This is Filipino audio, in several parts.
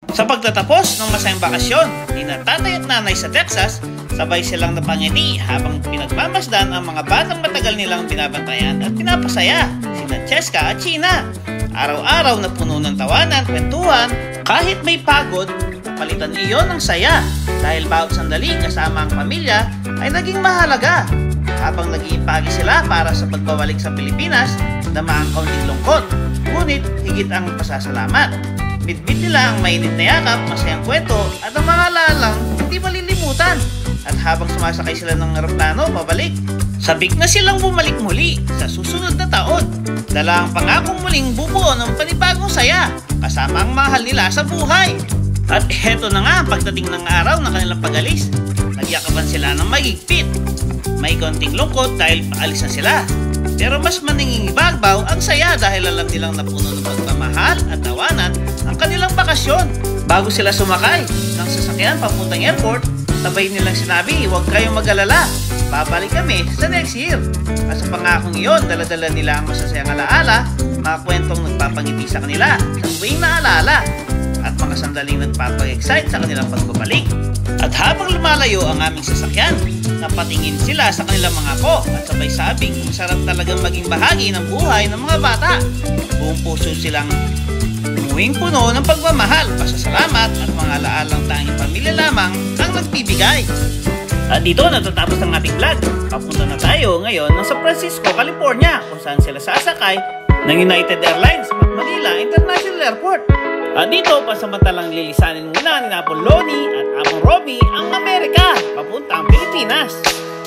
Sa pagtatapos ng masayang bakasyon ni tatay at nanay sa Texas, sabay silang napangiti habang pinagmamasdan ang mga batang matagal nilang binabantayan at pinapasaya, sina Cheska at China. Araw-araw na puno ng tawanan, kwentuhan, kahit may pagod, palitan iyon ng saya dahil bawat sandali kasama ang pamilya ay naging mahalaga. Habang nag-iimpagi sila para sa pagbabalik sa Pilipinas na maang kaunting lungkot, ngunit higit ang pasasalamat. Bitbit nila ang mainit na yakap, masayang kwento at ang mga alalang hindi malilimutan. At habang sumasakay sila ng eroplano pabalik, sabik na silang bumalik muli sa susunod na taon. Dala ang pangakong muling bubuo ng panibagong saya kasama ang mahal nila sa buhay. At heto na nga pagdating ng araw ng kanilang pag-alis, nagyakapan sila ng mahigpit. May konting lungkot dahil paalis na sila. Pero mas maningibagbaw ang saya dahil alam nilang napuno ng pagmamahal at tawanan ang kanilang bakasyon. Bago sila sumakay ng sasakyan papuntang airport, sabay nilang sinabi, huwag kayong mag-alala, babalik kami sa next year. At sa pangakong iyon, dala-dala nila ang masasayang alaala, mga kwentong nagpapangiti sa kanila, sa tuwing naalala, at mga sandaling nagpapag-excite sa kanilang pagbabalik. At habang lumalayo ang aming sasakyan, napatingin sila sa kanilang mga apo at sabay sabing masarap talagang maging bahagi ng buhay ng mga bata. Buong puso silang umuwing puno ng pagmamahal, pasasalamat at mga alaalang tanging pamilya lamang ang nagbibigay. At dito natatapos ang ating vlog. Papunta na tayo ngayon ng San Francisco, California, kung saan sila sasakay ng United Airlines at Manila International Airport. At dito, pasamantalang lilisanin muna ni Apong Loni at Apong Romy ang Amerika, papunta ang Pilipinas.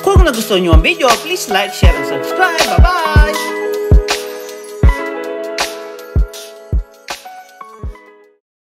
Kung nagustuhan nyo ang video, please like, share, and subscribe. Bye-bye!